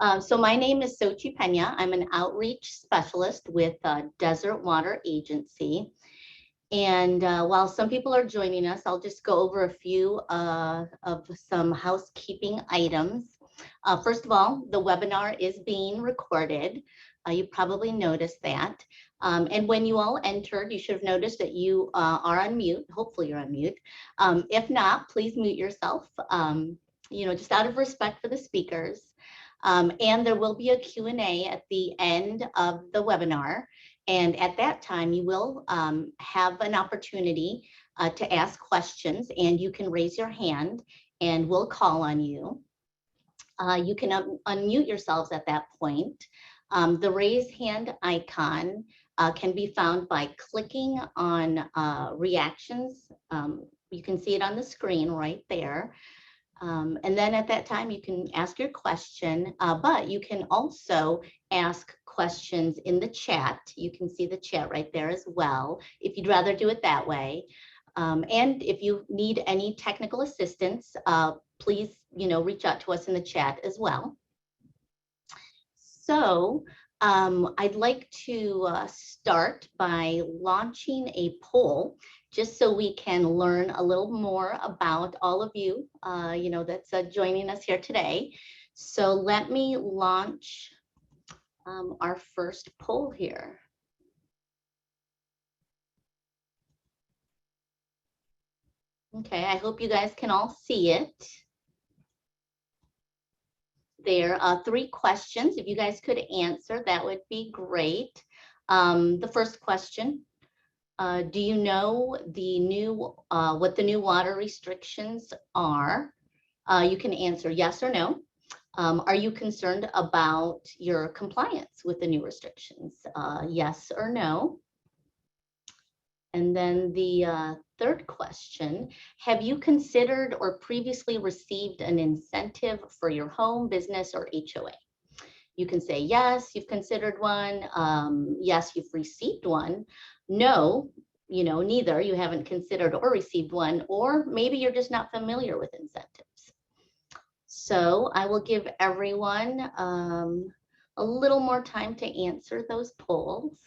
So my name is Sochi Pena. I'm an outreach specialist with Desert Water Agency. And while some people are joining us, I'll just go over a few of some housekeeping items. First of all, the webinar is being recorded. You probably noticed that. And when you all entered, you should have noticed that you are on mute. Hopefully you're on mute. If not, please mute yourself, just out of respect for the speakers. And there will be a Q&A at the end of the webinar. And at that time, you will have an opportunity to ask questions, and you can raise your hand and we'll call on you. You can unmute yourselves at that point. The raise hand icon can be found by clicking on reactions. You can see it on the screen right there. And then at that time, you can ask your question, but you can also ask questions in the chat. You can see the chat right there as well, if you'd rather do it that way. And if you need any technical assistance, please, reach out to us in the chat as well. So I'd like to start by launching a poll, just so we can learn a little more about all of you, that's joining us here today. So let me launch our first poll here. Okay, I hope you guys can all see it. There are 3 questions. If you guys could answer, that would be great. The first question, do you know the new what the new water restrictions are? You can answer yes or no. Are you concerned about your compliance with the new restrictions? Yes or no. And then the third question, have you considered or previously received an incentive for your home, business, or HOA? You can say yes, you've considered one. Yes, you've received one. No, neither, you haven't considered or received one, or maybe you're just not familiar with incentives. So I will give everyone a little more time to answer those polls.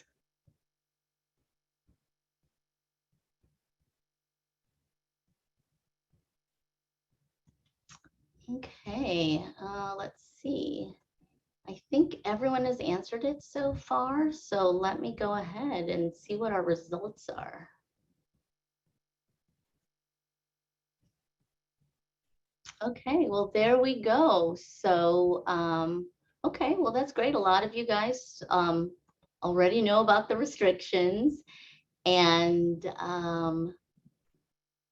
Okay, let's see. I think everyone has answered it so far, so let me go ahead and see what our results are. Okay, well, there we go. So, okay, well, that's great. A lot of you guys already know about the restrictions, and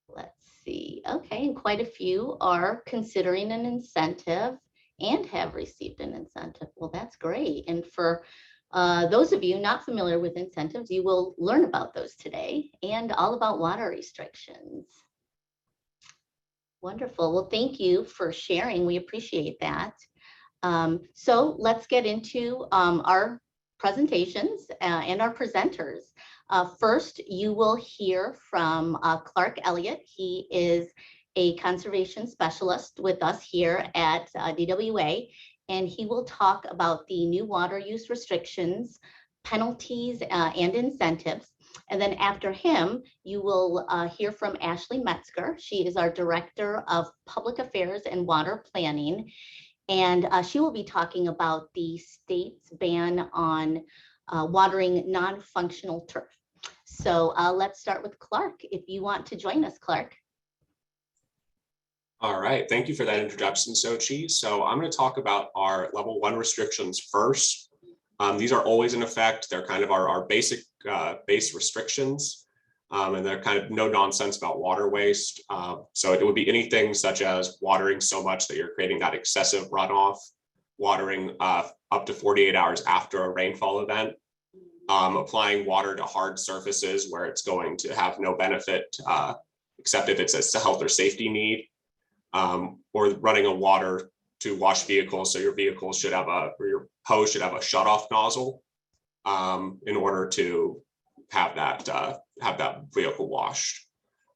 let's see. Okay, and quite a few are considering an incentive and have received an incentive. Well, that's great. And for those of you not familiar with incentives, you will learn about those today and all about water restrictions. Wonderful. Well, thank you for sharing. We appreciate that. So let's get into our presentations and our presenters. First, you will hear from Clark Elliott. He is a conservation specialist with us here at DWA, and he will talk about the new water use restrictions, penalties, and incentives. And then after him, you will hear from Ashley Metzger. She is our Director of Public Affairs and Water Planning. And she will be talking about the state's ban on watering non-functional turf. So let's start with Clark. If you want to join us, Clark. All right, thank you for that introduction, Sochi. So I'm going to talk about our level 1 restrictions first. These are always in effect. They're kind of our basic base restrictions, and they're kind of no nonsense about water waste. So it would be anything such as watering so much that you're creating that excessive runoff, watering up to 48 hours after a rainfall event, applying water to hard surfaces where it's going to have no benefit, except if it's a health or safety need, or running a water to wash vehicles. So your vehicle should have or your hose should have a shutoff nozzle in order to have that vehicle washed.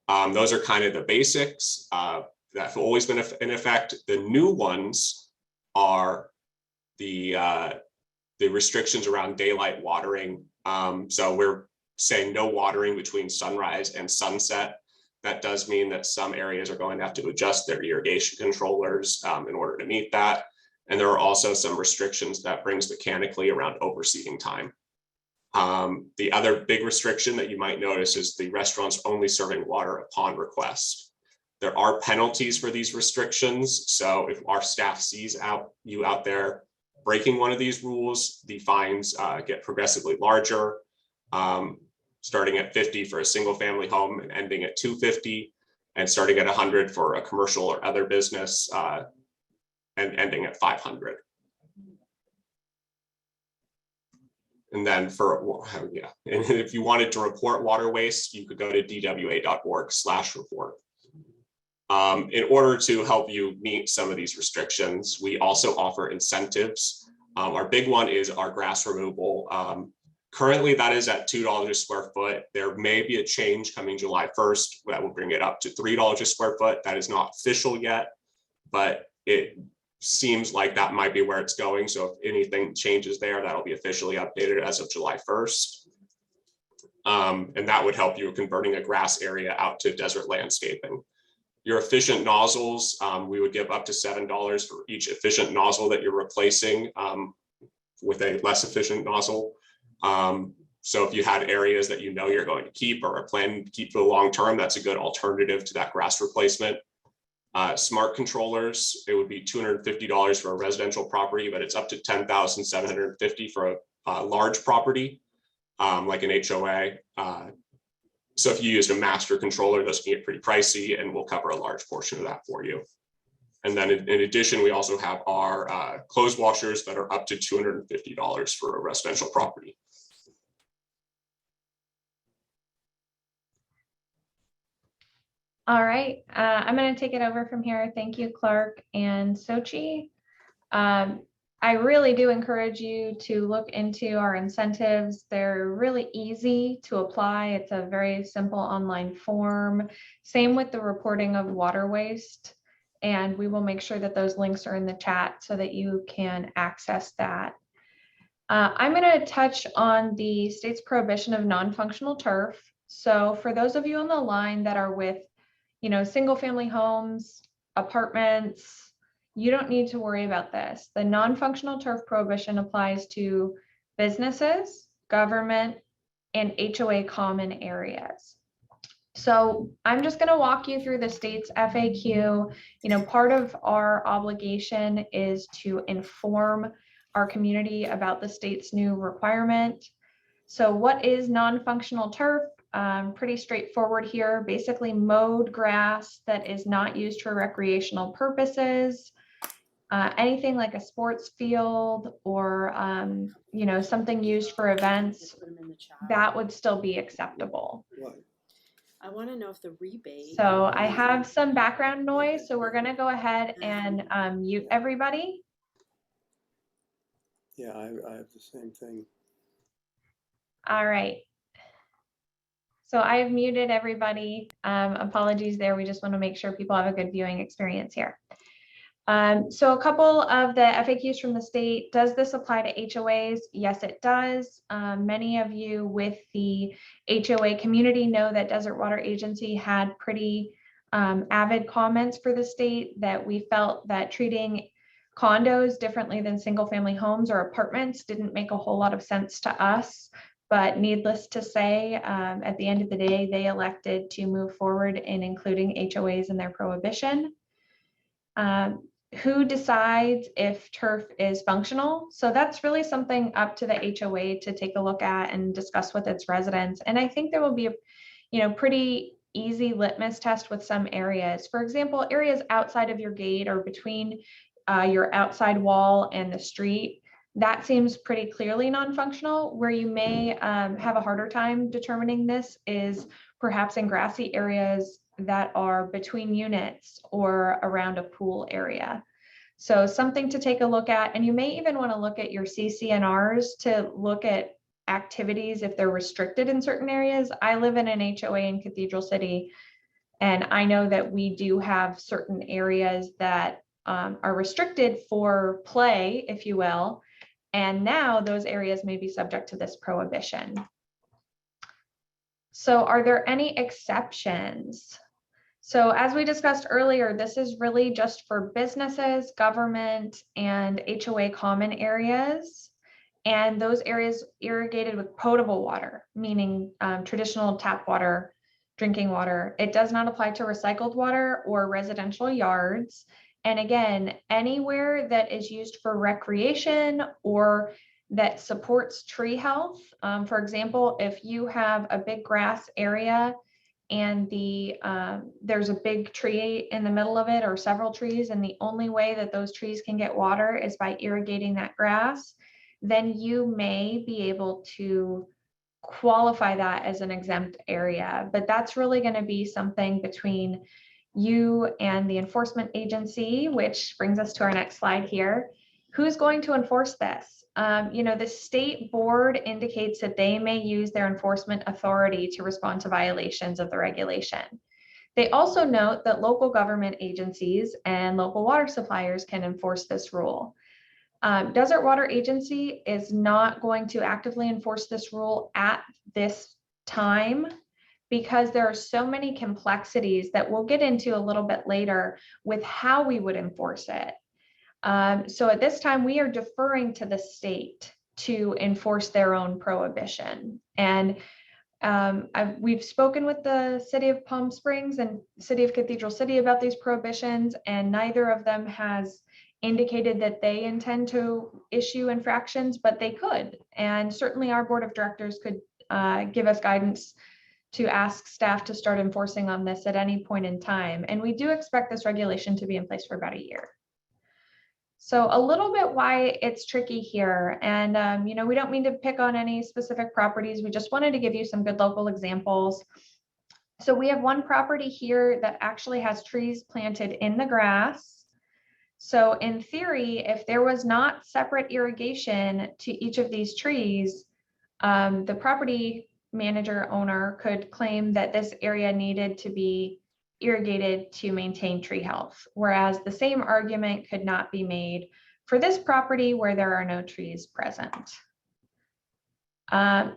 Those are kind of the basics that have always been in effect. The new ones are the restrictions around daylight watering. So we're saying no watering between sunrise and sunset. That does mean that some areas are going to have to adjust their irrigation controllers in order to meet that. And there are also some restrictions that brings mechanically around overseeding time. The other big restriction that you might notice is the restaurants only serving water upon request. There are penalties for these restrictions. So if our staff sees you out there breaking one of these rules, the fines get progressively larger, starting at 50 for a single family home and ending at 250, and starting at 100 for a commercial or other business, and ending at 500. And then and if you wanted to report water waste, you could go to dwa.org/report. In order to help you meet some of these restrictions, we also offer incentives. Our big one is our grass removal. Currently, that is at $2 a square foot. There may be a change coming July 1st that will bring it up to $3 a square foot. That is not official yet, but it seems like that might be where it's going. So if anything changes there, that'll be officially updated as of July 1st. And that would help you converting a grass area out to desert landscaping. Your efficient nozzles, we would give up to $7 for each efficient nozzle that you're replacing with a less efficient nozzle. So if you had areas that you know you're going to keep or are planning to keep for the long term, that's a good alternative to that grass replacement. Smart controllers, it would be $250 for a residential property, but it's up to $10,750 for a large property, like an HOA. So if you used a master controller, those can get pretty pricey, and we'll cover a large portion of that for you. And then in addition, we also have our clothes washers that are up to $250 for a residential property. All right, I'm going to take it over from here. Thank you, Clark and Sochi. I really do encourage you to look into our incentives. They're really easy to apply. It's a very simple online form. Same with the reporting of water waste. And we will make sure that those links are in the chat so that you can access that. I'm going to touch on the state's prohibition of non-functional turf. So for those of you on the line that are with, single family homes, apartments, you don't need to worry about this. The non-functional turf prohibition applies to businesses, government, and HOA common areas. So I'm just going to walk you through the state's FAQ. Part of our obligation is to inform our community about the state's new requirement. So what is non-functional turf? Pretty straightforward here. Basically mowed grass that is not used for recreational purposes. Anything like a sports field or something used for events, that would still be acceptable. I want to know if the rebate. So I have some background noise, so we're going to go ahead and mute everybody. Yeah, I have the same thing. All right. So I've muted everybody. Apologies there. We just want to make sure people have a good viewing experience here. So a couple of the FAQs from the state. Does this apply to HOAs? Yes, it does. Many of you with the HOA community know that Desert Water Agency had pretty avid comments for the state that we felt that treating condos differently than single family homes or apartments didn't make a whole lot of sense to us. But needless to say, at the end of the day, they elected to move forward in including HOAs in their prohibition. Who decides if turf is functional? So that's really something up to the HOA to take a look at and discuss with its residents. And I think there will be a pretty easy litmus test with some areas. For example, areas outside of your gate or between your outside wall and the street. That seems pretty clearly non-functional. Where you may have a harder time determining this is perhaps in grassy areas that are between units or around a pool area. So something to take a look at. And you may even want to look at your CCNRs to look at activities if they're restricted in certain areas. I live in an HOA in Cathedral City, and I know that we do have certain areas that are restricted for play, if you will. And now those areas may be subject to this prohibition. So are there any exceptions? So as we discussed earlier, this is really just for businesses, government, and HOA common areas. And those areas irrigated with potable water, meaning traditional tap water, drinking water. It does not apply to recycled water or residential yards. And again, anywhere that is used for recreation or that supports tree health. For example, if you have a big grass area and there's a big tree in the middle of it or several trees, and the only way that those trees can get water is by irrigating that grass, then you may be able to qualify that as an exempt area. But that's really going to be something between you and the enforcement agency, which brings us to our next slide here. Who's going to enforce this? The state board indicates that they may use their enforcement authority to respond to violations of the regulation. They also note that local government agencies and local water suppliers can enforce this rule. Desert Water Agency is not going to actively enforce this rule at this time because there are so many complexities that we'll get into a little bit later with how we would enforce it. So at this time, we are deferring to the state to enforce their own prohibition. And we've spoken with the city of Palm Springs and city of Cathedral City about these prohibitions, and neither of them has indicated that they intend to issue infractions, but they could. And certainly our board of directors could give us guidance to ask staff to start enforcing on this at any point in time. And we do expect this regulation to be in place for about a year. So a little bit why it's tricky here. And, we don't mean to pick on any specific properties. We just wanted to give you some good local examples. So we have one property here that actually has trees planted in the grass. So in theory, if there was not separate irrigation to each of these trees, the property manager owner could claim that this area needed to be irrigated to maintain tree health, whereas the same argument could not be made for this property where there are no trees present.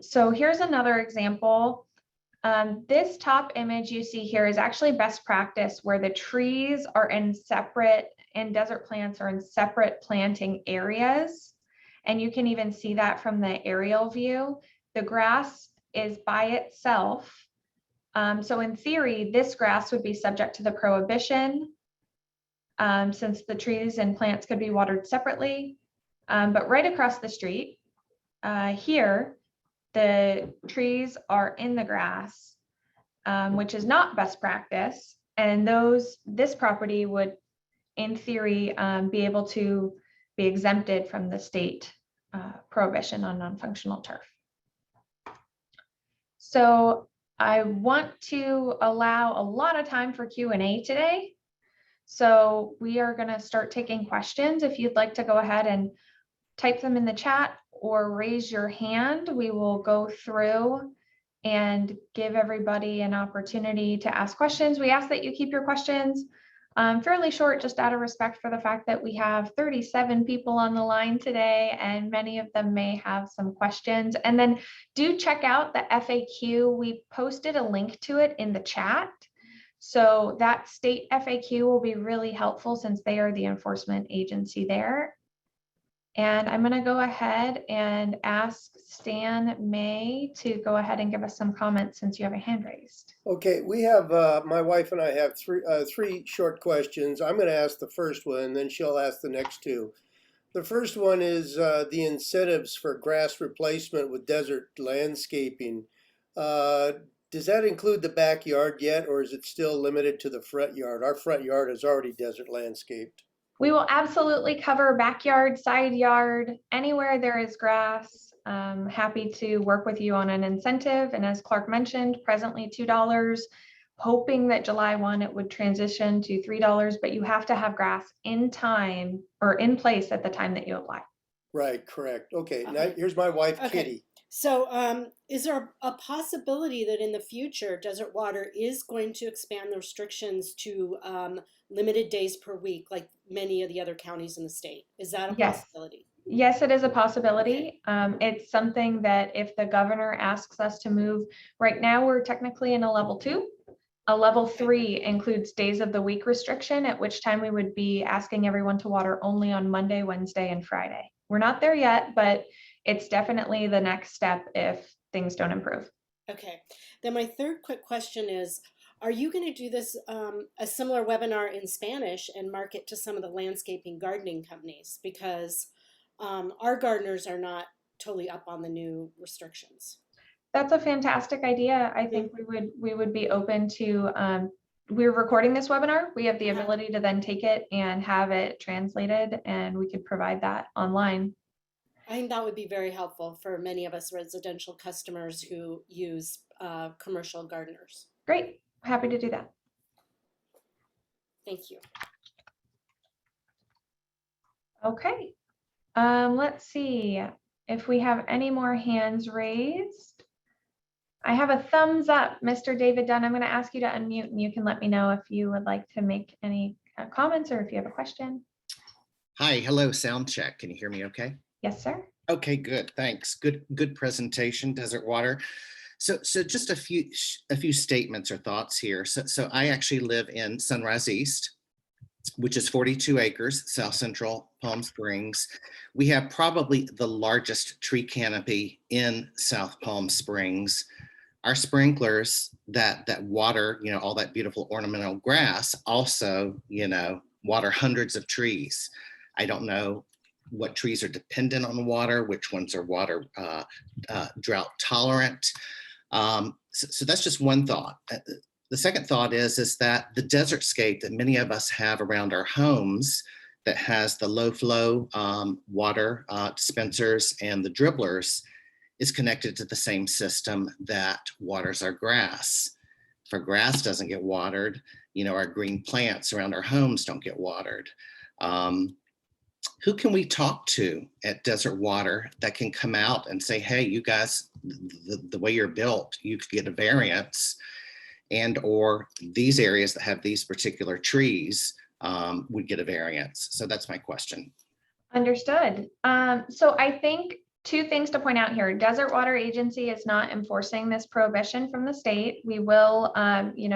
So here's another example. This top image you see here is actually best practice where the trees are in separate and desert plants are in separate planting areas. And you can even see that from the aerial view. The grass is by itself. So in theory, this grass would be subject to the prohibition since the trees and plants could be watered separately. But right across the street here, the trees are in the grass, which is not best practice. And this property would, in theory, be able to be exempted from the state prohibition on non-functional turf. So I want to allow a lot of time for Q&A today. So we are going to start taking questions. If you'd like to go ahead and type them in the chat or raise your hand, we will go through and give everybody an opportunity to ask questions. We ask that you keep your questions fairly short, just out of respect for the fact that we have 37 people on the line today, and many of them may have some questions. And then do check out the FAQ. We posted a link to it in the chat. So that state FAQ will be really helpful since they are the enforcement agency there. And I'm going to go ahead and ask Stan May to go ahead and give us some comments since you have a hand raised. Okay, we have, my wife and I have three short questions. I'm going to ask the first one, and then she'll ask the next two. The first one is the incentives for grass replacement with desert landscaping. Does that include the backyard yet, or is it still limited to the front yard? Our front yard is already desert landscaped. We will absolutely cover backyard, side yard, anywhere there is grass. Happy to work with you on an incentive. And as Clark mentioned, presently $2, hoping that July 1 it would transition to $3, but you have to have grass in time or in place at the time that you apply. Right, correct. Okay, now here's my wife, Okay. Kitty. So, is there a possibility that in the future, Desert Water is going to expand the restrictions to limited days per week, like many of the other counties in the state? Is that a Yes. possibility? Yes, it is a Okay. possibility. It's something that if the governor asks us to move, right now we're technically in a level 2. A level 3 includes days of the week restriction, at which time we would be asking everyone to water only on Monday, Wednesday, and Friday. We're not there yet, but it's definitely the next step if things don't improve. Okay. Then my third quick question is, are you going to do this a similar webinar in Spanish and market to some of the landscaping gardening companies? Because our gardeners are not totally up on the new restrictions. That's a fantastic idea. I think we would be open to, we're recording this webinar. We have the ability to then take it and have it translated, and we could provide that online. I think that would be very helpful for many of us residential customers who use commercial gardeners. Great, happy to do that. Thank you. Okay, let's see if we have any more hands raised. I have a thumbs up, Mr. David Dunn. I'm going to ask you to unmute and you can let me know if you would like to make any comments or if you have a question. Hi, hello, sound check. Can you hear me okay? Yes, sir. Okay, good, thanks. Good presentation, Desert Water. So just a few statements or thoughts here. So I actually live in Sunrise East, which is 42 acres, South Central Palm Springs. We have probably the largest tree canopy in South Palm Springs. Our sprinklers that water, all that beautiful ornamental grass also, water hundreds of trees. I don't know what trees are dependent on water, which ones are water drought tolerant. So that's just one thought. The second thought is that the desert scape that many of us have around our homes that has the low flow water dispensers and the dribblers is connected to the same system that waters our grass. If our grass doesn't get watered, our green plants around our homes don't get watered. Who can we talk to at Desert Water that can come out and say, hey, you guys, the way you're built, you could get a variance, and or these areas that have these particular trees would get a variance. So that's my question. Understood. So I think two things to point out here. Desert Water Agency is not enforcing this prohibition from the state. We will,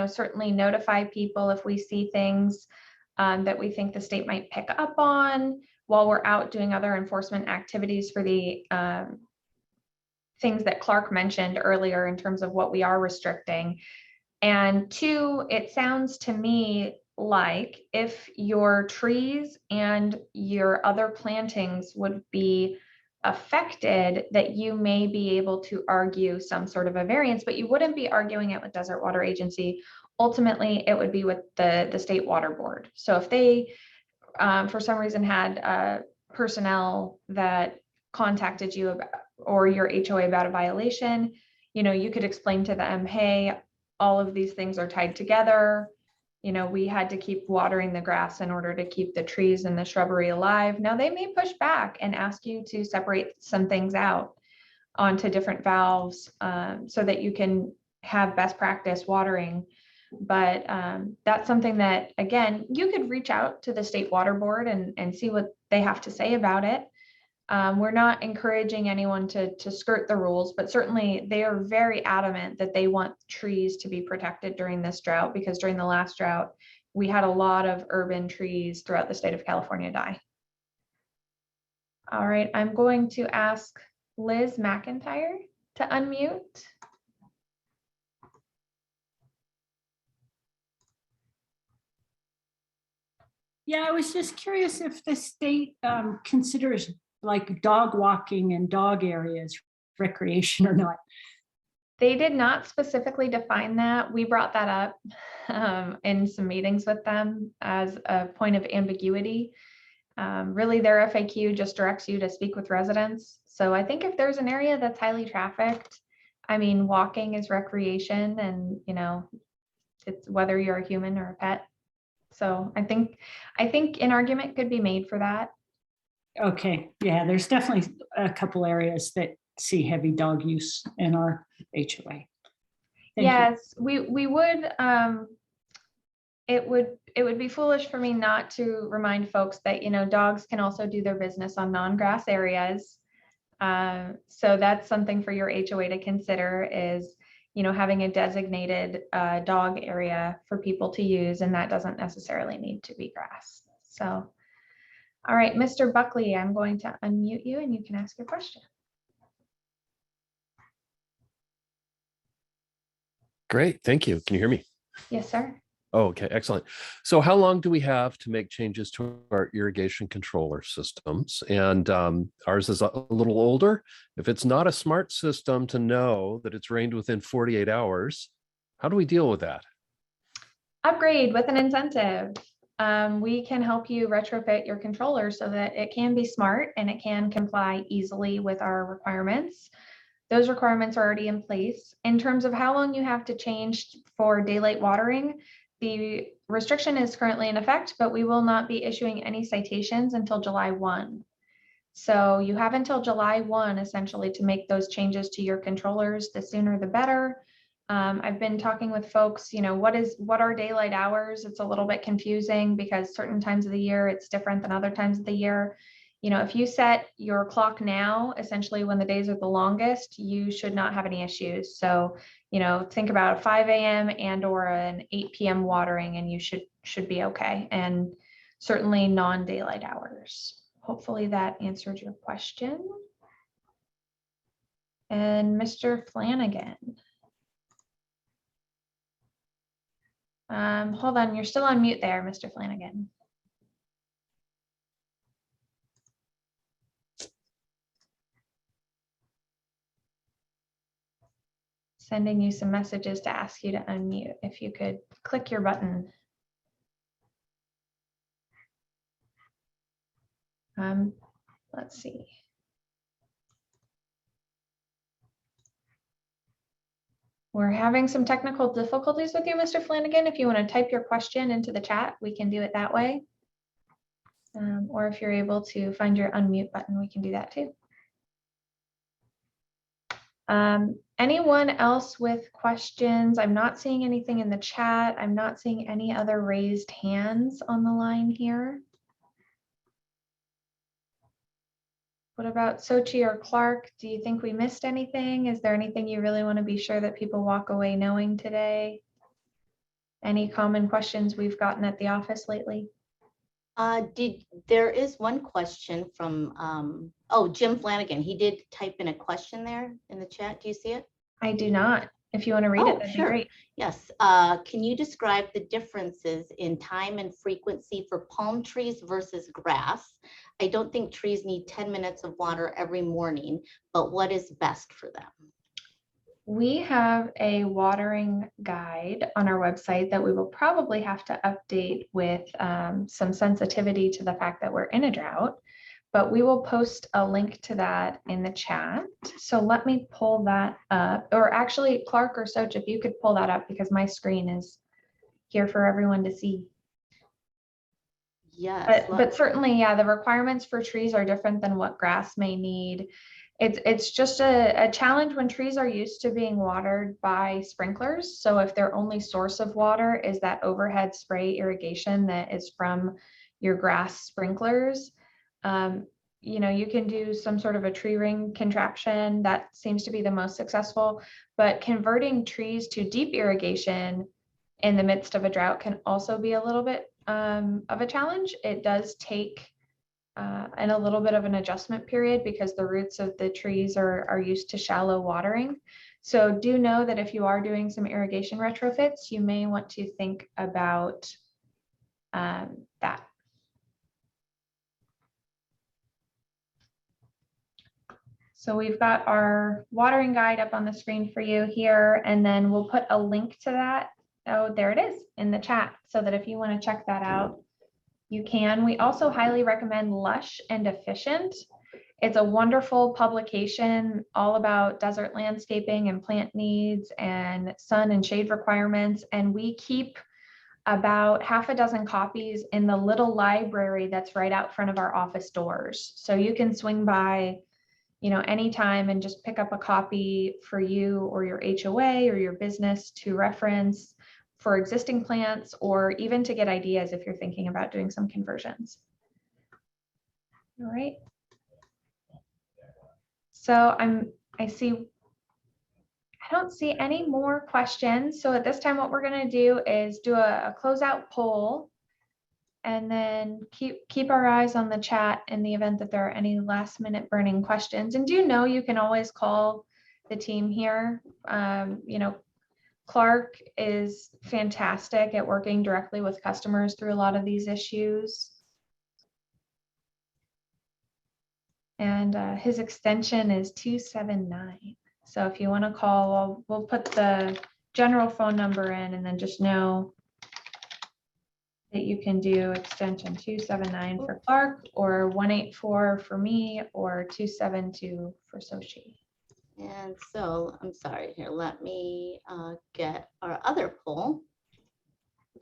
certainly notify people if we see things that we think the state might pick up on while we're out doing other enforcement activities for the things that Clark mentioned earlier in terms of what we are restricting. And two, it sounds to me like if your trees and your other plantings would be affected, that you may be able to argue some sort of a variance, but you wouldn't be arguing it with Desert Water Agency. Ultimately, it would be with the state water board. So if they, for some reason, had personnel that contacted you about, or your HOA about a violation, you could explain to them, hey, all of these things are tied together. We had to keep watering the grass in order to keep the trees and the shrubbery alive. Now they may push back and ask you to separate some things out onto different valves so that you can have best practice watering. But that's something that, again, you could reach out to the state water board and see what they have to say about it. We're not encouraging anyone to skirt the rules, but certainly they are very adamant that they want trees to be protected during this drought, because during the last drought, we had a lot of urban trees throughout the state of California die. All right, I'm going to ask Liz McIntyre to unmute. Yeah, I was just curious if the state considers like dog walking and dog areas recreation or not. They did not specifically define that. We brought that up in some meetings with them as a point of ambiguity. Really, their FAQ just directs you to speak with residents. So I think if there's an area that's highly trafficked, walking is recreation, and it's whether you're a human or a pet. So I think an argument could be made for that. Okay, yeah, there's definitely a couple areas that see heavy dog use in our HOA. Thank you. Yes, we would, it would be foolish for me not to remind folks that, you know, dogs can also do their business on non-grass areas. So that's something for your HOA to consider is, you know, having a designated dog area for people to use, and that doesn't necessarily need to be grass. So, all right, Mr. Buckley, I'm going to unmute you and you can ask your question. Great, thank you. Can you hear me? Yes, sir. Oh, okay, excellent. So how long do we have to make changes to our irrigation controller systems? And ours is a little older. If it's not a smart system to know that it's rained within 48 hours, how do we deal with that? Upgrade with an incentive. We can help you retrofit your controller so that it can be smart and it can comply easily with our requirements. Those requirements are already in place. In terms of how long you have to change for daylight watering, the restriction is currently in effect, but we will not be issuing any citations until July 1. So you have until July 1 essentially to make those changes to your controllers. The sooner the better. I've been talking with folks, you know, what are daylight hours? It's a little bit confusing because certain times of the year it's different than other times of the year. You know, if you set your clock now, essentially when the days are the longest, you should not have any issues. So, you know, think about a 5 a.m. and or an 8 p.m. watering and you should be okay. And certainly non-daylight hours. Hopefully that answered your question. And Mr. Flanagan. Hold on, you're still on mute there, Mr. Flanagan. Sending you some messages to ask you to unmute. If you could click your button. Let's see. We're having some technical difficulties with you, Mr. Flanagan. If you want to type your question into the chat, we can do it that way. Or if you're able to find your unmute button, we can do that too. Anyone else with questions? I'm not seeing anything in the chat. I'm not seeing any other raised hands on the line here. What about Sochi or Clark? Do you think we missed anything? Is there anything you really want to be sure that people walk away knowing today? Any common questions we've gotten at the office lately? There is one question from, Jim Flanagan. He did type in a question there in the chat. Do you see it? I do not. If you want to read it, that'd be great. Yes. Can you describe the differences in time and frequency for palm trees versus grass? I don't think trees need 10 minutes of water every morning, but what is best for them? We have a watering guide on our website that we will probably have to update with some sensitivity to the fact that we're in a drought, but we will post a link to that in the chat. So let me pull that up, or actually Clark or Soch, if you could pull that up because my screen is here for everyone to see. Yes. But certainly, yeah, the requirements for trees are different than what grass may need. It's just a challenge when trees are used to being watered by sprinklers. So if their only source of water is that overhead spray irrigation that is from your grass sprinklers, you know, you can do some sort of a tree ring contraption. That seems to be the most successful, but converting trees to deep irrigation in the midst of a drought can also be a little bit of a challenge. It does take and a little bit of an adjustment period because the roots of the trees are used to shallow watering. So do know that if you are doing some irrigation retrofits, you may want to think about that. So we've got our watering guide up on the screen for you here, and then we'll put a link to that. Oh, there it is in the chat, so that if you want to check that out, you can. We also highly recommend Lush and Efficient. It's a wonderful publication all about desert landscaping and plant needs and sun and shade requirements. And we keep about half a dozen copies in the little library that's right out front of our office doors. So you can swing by, anytime and just pick up a copy for you or your HOA or your business to reference for existing plants, or even to get ideas if you're thinking about doing some conversions. All right. So I don't see any more questions. So at this time, what we're going to do is do a closeout poll, and then keep our eyes on the chat in the event that there are any last minute burning questions. And do know you can always call the team here. Clark is fantastic at working directly with customers through a lot of these issues. And his extension is 279. So if you want to call, we'll put the general phone number in, and then just know that you can do extension 279 for Clark, or 184 for me, or 272 for Sochi. And so I'm sorry here, let me get our other poll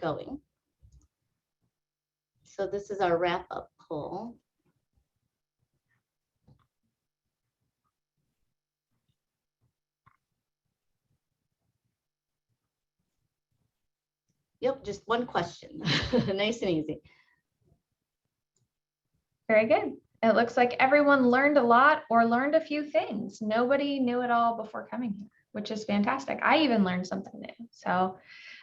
going. So this is our wrap-up poll. Yep, just one question. Nice and easy. Very good. It looks like everyone learned a lot or learned a few things. Nobody knew it all before coming here, which is fantastic. I even learned something new. So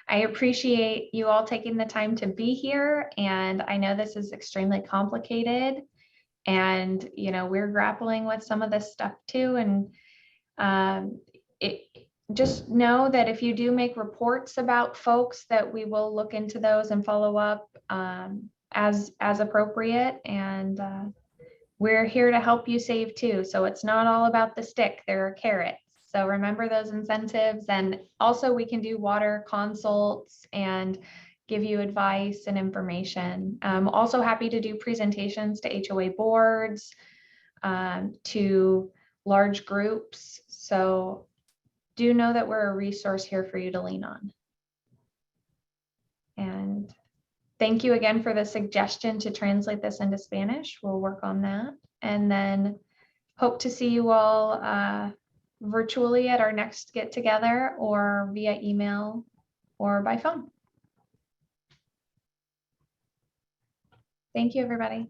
I appreciate you all taking the time to be here. And I know this is extremely complicated, and we're grappling with some of this stuff too. And just know that if you do make reports about folks, that we will look into those and follow up as appropriate. And we're here to help you save too. So it's not all about the stick, there are carrots. So remember those incentives. And also we can do water consults and give you advice and information. I'm also happy to do presentations to HOA boards, to large groups. So do know that we're a resource here for you to lean on. And thank you again for the suggestion to translate this into Spanish. We'll work on that. And then hope to see you all virtually at our next get together, or via email or by phone. Thank you, everybody.